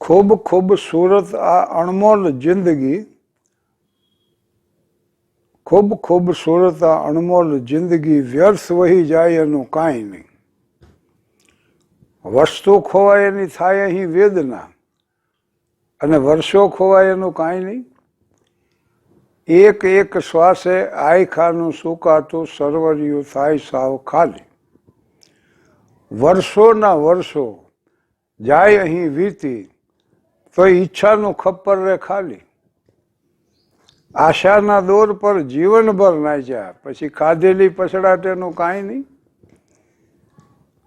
ખૂબ ખૂબસૂરત આ અણમોલ જિંદગી, ખૂબ ખૂબસૂરત આ અણમોલ જિંદગી, વ્યર્થ વહી જાય એનું કાંઈ નહીં. વસ્તુ ખોવાય એની થાય અહીં વેદના, અને વર્ષો ખોવાય એનું કાંઈ નહીં. એક એક શ્વાસે આયખાનું સુકાતું સરવરિયું થાય સાવ ખાલી. વર્ષોના વર્ષો જાય અહીં વીતી, તો ઈચ્છાનું ખપ્પર રે ખાલી. આશાના દોર પર જીવનભર નાચ્યા, પછી ખાધેલી પછડાટેનું કાંઈ નહીં.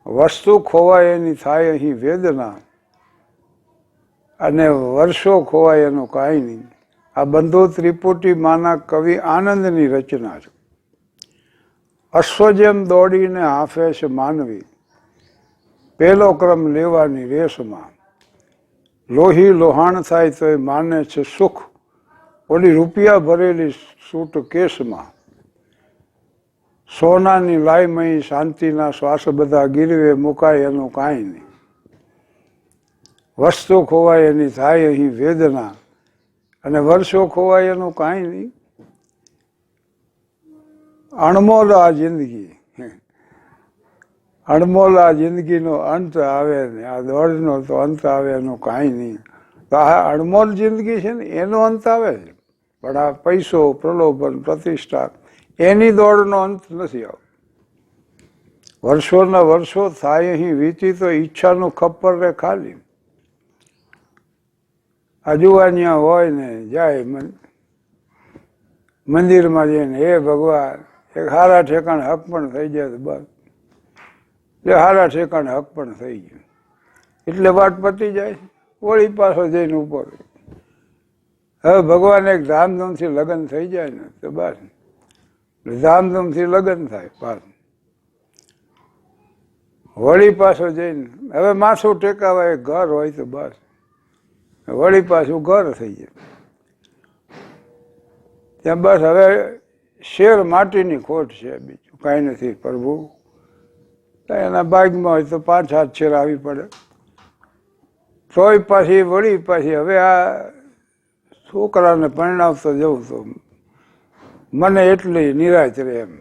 વસ્તુ ખોવાય એની થાય અહીં વેદના, અને વર્ષો ખોવાય એનું કાંઈ નહીં. આ બંધુ ત્રિપુટી માના કવિ આનંદની રચના છે. અશ્વ જેમ દોડીને હાંફે છે માનવી, પહેલો ક્રમ લેવાની રેસમાં. લોહી લોહાણ થાય તોય માને છે સુખ, ઓલી રૂપિયા ભરેલી સૂટ કેસમાં. સોનાની લાયમય શાંતિના શ્વાસ બધા ગીરવે મુકાય એનું કાંઈ નહીં. વસ્તુ ખોવાય એની થાય અહીં વેદના, અને વર્ષો ખોવાય એનું કાંઈ નહીં. અણમોલ આ જિંદગી, અણમોલ આ જિંદગીનો અંત આવે ને આ દોડનો તો અંત આવે એનું કાંઈ નહીં. તો આ અણમોલ જિંદગી છે ને એનો અંત આવે છે, પણ આ પૈસો, પ્રલોભન, પ્રતિષ્ઠા એની દોડનો અંત નથી આવતો. વર્ષોના વર્ષો થાય અહીં વીતી, તો ઈચ્છાનું ખપ્પર રે ખાલી. આજુબાજુ હોય ને જાય મંદિરમાં જઈને, હે ભગવાન એક હારા ઠેકાણે હક પણ થઈ જાય તો બસ, એટલે હારા ઠેકાણે હક પણ થઈ ગયું એટલે વાત પતી જાય. વળી પાછો જઈને ઉપર, હવે ભગવાન એક ધામધૂમથી લગ્ન થઈ જાય ને તો બસ, ધામધૂમથી લગ્ન થાય પાછું. વળી પાછો જઈને હવે માથું ટેકાવાય ઘર હોય તો બસ, વળી પાછું ઘર થઈ જાય. ત્યાં બસ હવે શેર માટીની ખોટ છે, બીજું કાંઈ નથી. પ્રભુ એના ભાગમાં હોય તો 5-7 શેર આવી પડે, તોય પાછી વળી પાછી હવે આ છોકરાને પરણાવતો જવું તો મને એટલી નિરાશ રહે એમ.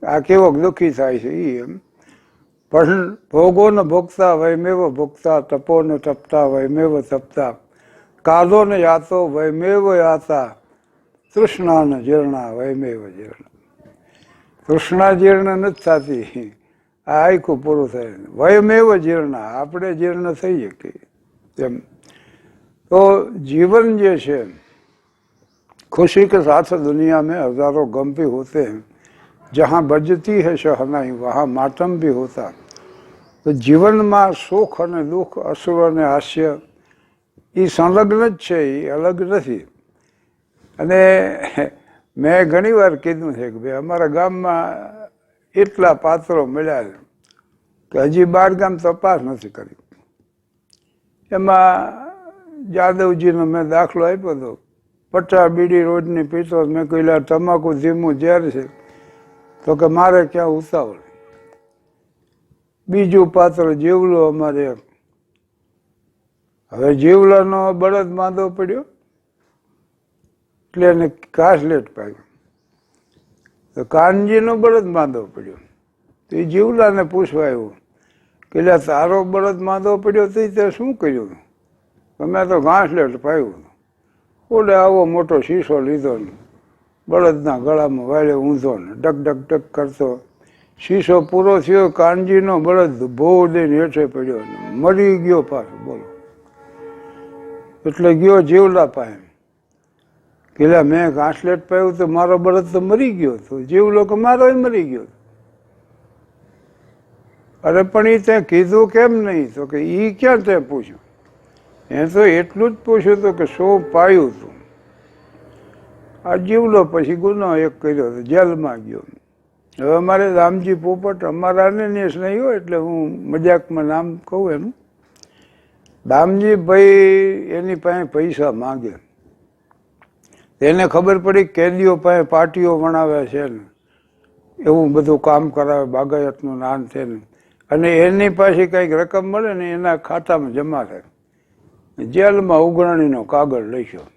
આ કેવો દુઃખી થાય છે એ એમ. પણ ભોગો ને ભોગતા વયમેવ ભોગતા, તપો ને તપતા વયમેવ તપતા, કાદો ને યાતો વયમેવ યાતા, તૃષ્ણા ને જીર્ણા વયમેવ જીર્ણા. તૃષ્ણા જીર્ણ નથી થતી, આ આખું પૂરું થાય. વયમેવ જીર્ણા, આપણે જીર્ણ થઈ શકીએ એમ. તો जीवन જે છે, खुशी के साथ दुनिया में हजारों गम भी होते हैं, जहाँ बजती है शहनाई वहाँ मातम भी होता. તો જીવનમાં સુખ અને દુઃખ, અસુર અને હાસ્ય એ સંલગ્ન જ છે, એ અલગ નથી. અને મેં ઘણી વાર કીધું છે કે ભાઈ અમારા ગામમાં એટલા પાત્રો મળ્યા કે હજી 12 ગામ તપાસ નથી કરી. એમાં જાદવજીનો મેં દાખલો આપ્યો હતો, 50 બીડી રોજની પીતો. મેં કહ્યું તમાકુ ધીમું ઝેર છે, તો કે મારે ક્યાં ઉતાવળ. બીજું પાત્ર જીવલો અમારે. હવે જીવલાનો બળદ માંદો પડ્યો એટલે એને ઘાસલેટ પાડ્યો. તો કાનજીનો બળદ માંદો પડ્યો તો એ જીવલાને પૂછવા આવ્યું કે તારો બળદ માંદો પડ્યો તો તે શું કર્યું? તમે તો ઘાસલેટ પાડ્યું. ઓલે આવો મોટો શીશો લીધો ને બળદના ગળામાં વાળ્યો ઊંધો ને ડક ડક ડક કરતો. શીશો પૂરો થયો, કાનજીનો બળદ ભો દઈને હેઠે પડ્યો ને મરી ગયો પાછો. બોલો, એટલે ગયો જીવલા પાસે. પેલા મેં ઘાસલેટ પાયું તો મારો બળદ તો મરી ગયો હતો. જીવલો કે મારો મરી ગયો. અરે પણ એ તે કીધું કેમ નહીં? તો કે એ ક્યાં તે પૂછ્યું? એ તો એટલું જ પૂછ્યું હતું કે શું પાયું હતું. આ જીવલો પછી ગુનો એક કર્યો હતો, જેલમાં ગયો. હવે અમારે રામજી પોપટ, અમારાને નેસ નહીં હોય એટલે હું મજાકમાં નામ કહું એનું. દામજી ભાઈ એની પાસે પૈસા માગે. એને ખબર પડી કેદીઓ પાસે પાટીઓ વણાવ્યા છે ને એવું બધું કામ કરાવે, બાગાયતનું નાન છે ને, અને એની પાસે કંઈક રકમ મળે ને એના ખાતામાં જમા થાય. જેલમાં ઉઘરાણીનો કાગળ લખ્યો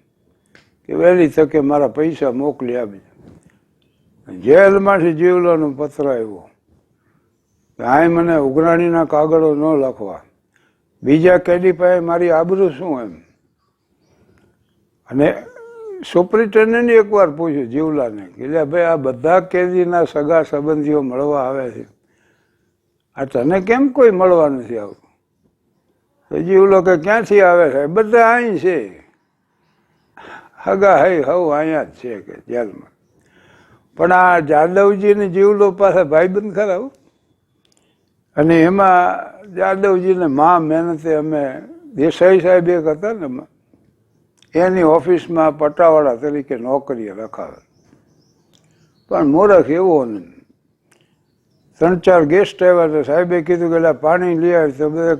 કે વહેલી તકે મારા પૈસા મોકલી આપજો. જેલમાંથી જીવલાનો પત્ર આવ્યો કે આ મને ઉઘરાણીના કાગળો ન લખવા, બીજા કેદી પાસે મારી આબરૂ શું એમ. અને સુપ્રિન્ટેન્ડન્ટે એકવાર પૂછ્યું જીવલાને કે ભાઈ આ બધા કેદીના સગા સંબંધીઓ મળવા આવે છે, આ તને કેમ કોઈ મળવા નથી આવતું? તો જીવલો કે ક્યાંથી આવે છે? બધા અહીં છે, હગા હઈ હવ અહીંયા જ છે કે જેલમાં. પણ આ જાદવજીને જીવલો પાસે ભાઈબંધ ખરા. અને એમાં જાદવજીને મા મહેનતે અમે દેસાઈ સાહેબ એક હતા ને એની ઓફિસમાં પટાવાળા તરીકે નોકરીએ રખાવે. પણ મૂરખ એવો નહીં. 3-4 ગેસ્ટ આવ્યા તો સાહેબે કીધું કે પાણી લઈ આવી, તો બધા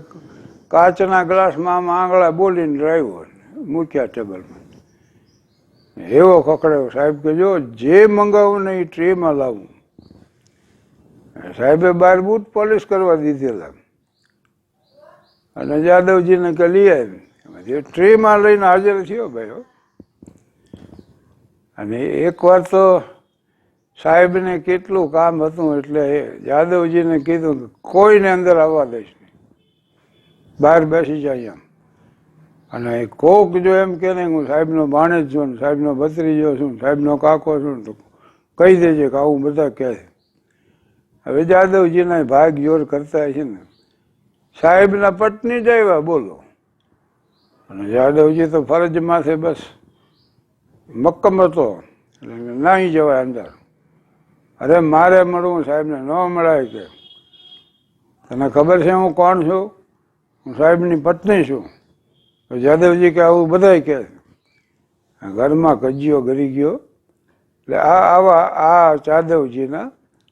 કાચના ગ્લાસમાં આમ આંગળા બોલીને ડ્રાઈવર મૂક્યા ટેબલમાં. એવો ખકડાયો. સાહેબ કે જો જે મંગાવું ને એ ટ્રેમાં લાવું. સાહેબે બહાર બૂટ પોલિશ કરવા દીધેલા અને જાદવજીને કે લઈ આવી. જે ટ્રેમાં લઈને હાજર થયો ભાઈ. અને એકવાર તો સાહેબને કેટલું કામ હતું એટલે જાદવજીને કીધું કે કોઈને અંદર આવવા દઈશ નહીં, બહાર બેસી જાય એમ. અને કોક જો એમ કે ને હું સાહેબનો ભાણેજ છું ને સાહેબનો ભત્રીજો છું, સાહેબનો કાકો છું, તો કહી દેજે કે આવું બધા કહે. હવે જાદવજીના ભાગ જોર કરતા છે ને, સાહેબના પત્ની જ આવ્યા બોલો. અને જાદવજી તો ફરજમાંથી બસ મક્કમ હતો એટલે નહીં જવાય અંદર. અરે મારે મળવું સાહેબને ન મળાય કે તને ખબર છે હું કોણ છું? હું સાહેબની પત્ની છું. તો જાદવજી કે આવું બધાય કહે. ઘરમાં કજિયો ગરી ગયો. એટલે આ જાદવજીના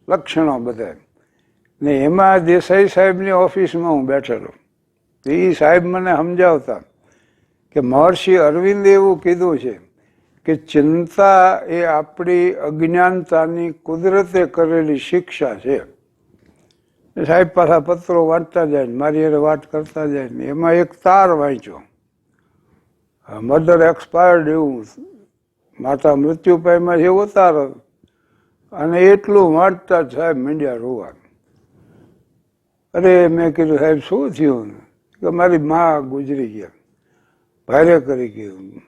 લક્ષણો બધા. ને એમાં દેસાઈ સાહેબની ઓફિસમાં હું બેઠેલો. એ સાહેબ મને સમજાવતા કે મહર્ષિ અરવિંદે એવું કીધું છે કે ચિંતા એ આપણી અજ્ઞાનતાની કુદરતે કરેલી શિક્ષા છે. સાહેબ પાછા પત્રો વાંચતા જાય ને મારી હારે વાત કરતા જાય ને એમાં એક તાર વાંચ્યો, મધર એક્સપાયર્ડ એવું, માતા મૃત્યુ પામ્યા છે એવો તાર. અને એટલું વાંચતા જ સાહેબ મીંડ્યા રોવા. અરે મેં કીધું સાહેબ શું થયું? કે મારી મા ગુજરી ગયા, ભારે કરી ગયું.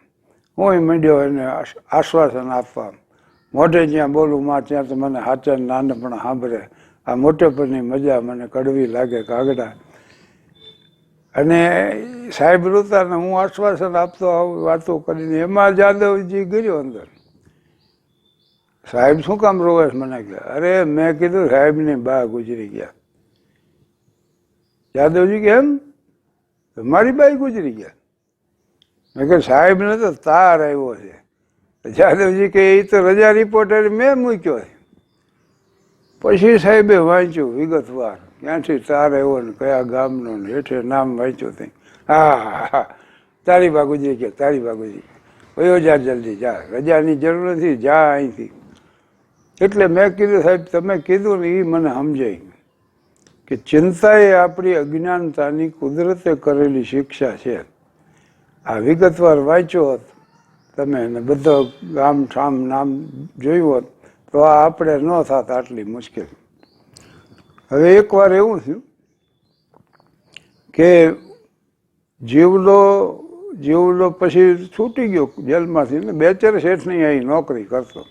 હું માંડ્યો એને આશ્વાસન આપવા, મોઢે જ્યાં બોલું માં ત્યાં તો મને હાચા નાનપણ સાંભળે. આ મોટેપણની મજા મને કડવી લાગે કાગડા. અને સાહેબ રોતા ને હું આશ્વાસન આપતો આવું વાતો કરીને. એમાં જાદવજી ગયો અંદર. સાહેબ શું કામ રોવે મને કે? અરે મેં કીધું સાહેબની બા ગુજરી ગયા. જાદવજી કે એમ? મારી બાઈ ગુજરી ગયા? મેં કહ્યું સાહેબને તો તાર આવ્યો છે. જાદવજી કે એ તો રજા રિપોર્ટર મેં મૂક્યો છે. પછી સાહેબે વાંચ્યું વિગતવાર ક્યાંથી તાર આવ્યો ને કયા ગામનો ને હેઠે નામ વાંચ્યું તે. હા, તારી બા ગુજરી ગયા, તારી બા ગુજરી ગયા. વયો જા જલ્દી જા, રજાની જરૂર નથી, જા અહીંથી. એટલે મેં કીધું સાહેબ તમે કીધું ને એ મને સમજાય કે ચિંતા એ આપણી અજ્ઞાનતાની કુદરતે કરેલી શિક્ષા છે. આ વિગતવાર વાંચ્યો હોત તમે ને બધો ગામ ઠામ નામ જોયું હોત તો આ આપણે ન થાત આટલી મુશ્કેલ. હવે એકવાર એવું થયું કે જીવલો પછી છૂટી ગયો જેલમાંથી ને 2-4 શેઠની અહીં નોકરી કરતો.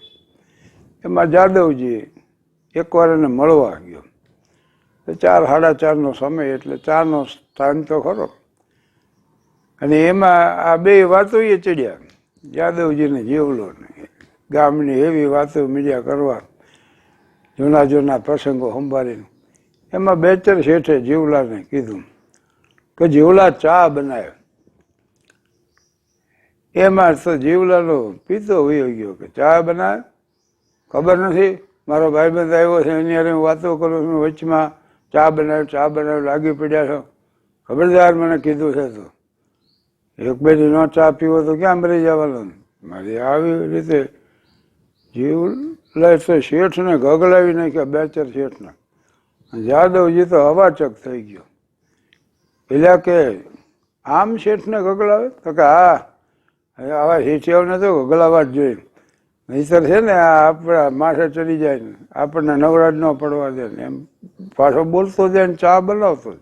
એમાં જાદવજી એકવાર એને મળવા ગયો. 4-4:30નો સમય એટલે ચાનો ટાઈમ તો ખરો. અને એમાં આ બે વાતો એ ચડ્યા, જાદવજીને જીવલો ને. ગામની એવી વાતો મીડિયા કરવા, જૂના પ્રસંગો સંભાળીને. એમાં 2-4 શેઠે જીવલાને કીધું કે જીવલા ચા બનાવે. એમાં તો જીવલાનો પીતો વયો ગયો કે ચા બનાવે ખબર નથી, મારો ભાઈબંધ આવ્યો છે એની હારે હું વાતો કરું છું, વચમાં ચા બનાવે લાગી પડ્યા છો. ખબરદાર મને કીધું છે તો એક બે દી ન ચા પીવો તો ક્યાં મરી જવાનો. મારી આવી રીતે જીવલા તો શેઠને ગગલાવી નાખ્યા 2-4 શેઠને. જાદવજી તો હવાચક થઈ ગયો. પેલા કે આમ શેઠને ગગડાવે? તો કે હા, હવે આવા શેઠિયાઓને તો ગગડાવા જ જોઈએ, નહીતર છે ને આ આપણા માથે ચડી જાય ને આપણને નવરાજ ન પડવા દે ને એમ પાછો બોલતો જાય ને ચા બનાવતો.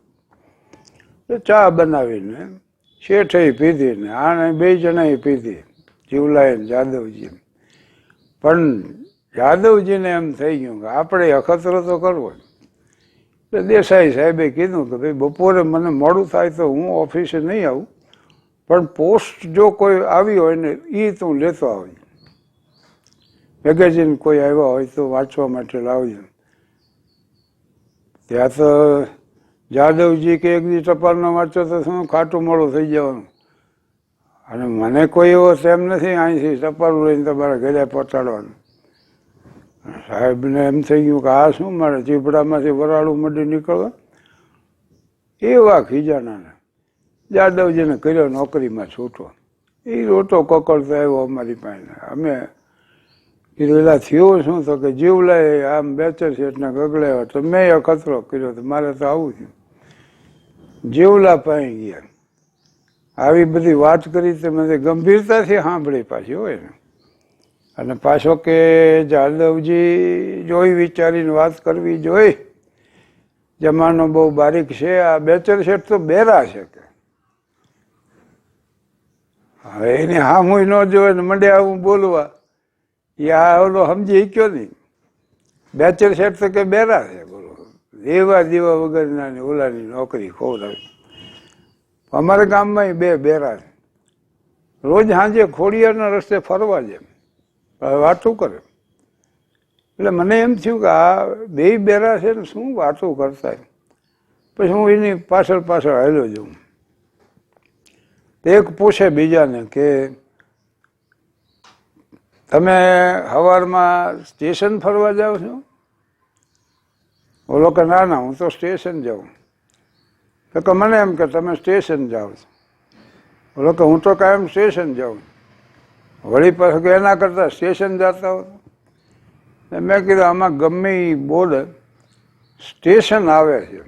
ચા બનાવીને શેઠે પીધી ને આને બે જણાએ પીધી, જીવલાએ ને જાદવજી. પણ જાદવજીને એમ થઈ ગયું કે આપણે અખતરો તો કરવો. એટલે દેસાઈ સાહેબે કીધું કે ભાઈ બપોરે મને મોડું થાય તો હું ઓફિસે નહીં આવું, પણ પોસ્ટ જો કોઈ આવી હોય ને એ તું લેતો આવી, મેગેઝિન કોઈ આવ્યા હોય તો વાંચવા માટે લાવજો. ત્યાં તો જાદવજી કે એક દી ટપાલ ન વાંચો તો શું ખાટું મોડું થઈ જવાનું, અને મને કોઈ એવો તેમ નથી અહીંથી ટપાલું લઈને તમારા ઘરે પહોંચાડવાનું. સાહેબને એમ થઈ ગયું કે આ શું મારે ચીપડામાંથી વરાળું મળી નીકળવા. એવા ખીજાના જાદવજીને કર્યો નોકરીમાં છૂટો. એ રોટો કકડતો આવ્યો અમારી પાસે. અમે કીધું એલા થયું શું? તો કે જીવલાએ આમ બેચર શેઠને ગગડાવ્યા તો મેં અખતરો કર્યો તો મારે તો આવું થયું. જીવલા પાઈ ગયા. આવી બધી વાત કરી તે મને ગંભીરતાથી સાંભળી પાછી હોય ને. અને પાછો કે જાદવજી જોઈ વિચારીને વાત કરવી જોઈ, જમાનો બહુ બારીક છે, આ બેચર શેઠ તો બેરા છે કે હવે એની હામુય ન જોવે ને મંડે આવું બોલવા. યા ઓલો સમજી શક્યો નહીં. બેચર શેઠ તો કે બેરા છે, બોલો દેવા દેવા વગરના ઓલાની નોકરી ખોવડાવી. અમારા ગામમાં બે બેરા છે, રોજ સાંજે ખોડિયારના રસ્તે ફરવા જાય, વાતું કરે. એટલે મને એમ થયું કે આ બે બેરા છે ને શું વાતું કરતા. પછી હું એની પાછળ પાછળ હાલ્યો જાઉં. એક પૂછે બીજાને કે તમે સવારમાં સ્ટેશન ફરવા જાઓ છો? ઓલો કે ના ના હું તો સ્ટેશન જાઉં. તો કે મને એમ કે તમે સ્ટેશન જાઓ છો. ઓલો કે હું તો કાયમ સ્ટેશન જાઉં. વળી પાછું કે એના કરતાં સ્ટેશન જતા હો. મેં કીધું આમાં ગમે એ બોલે સ્ટેશન આવે છે,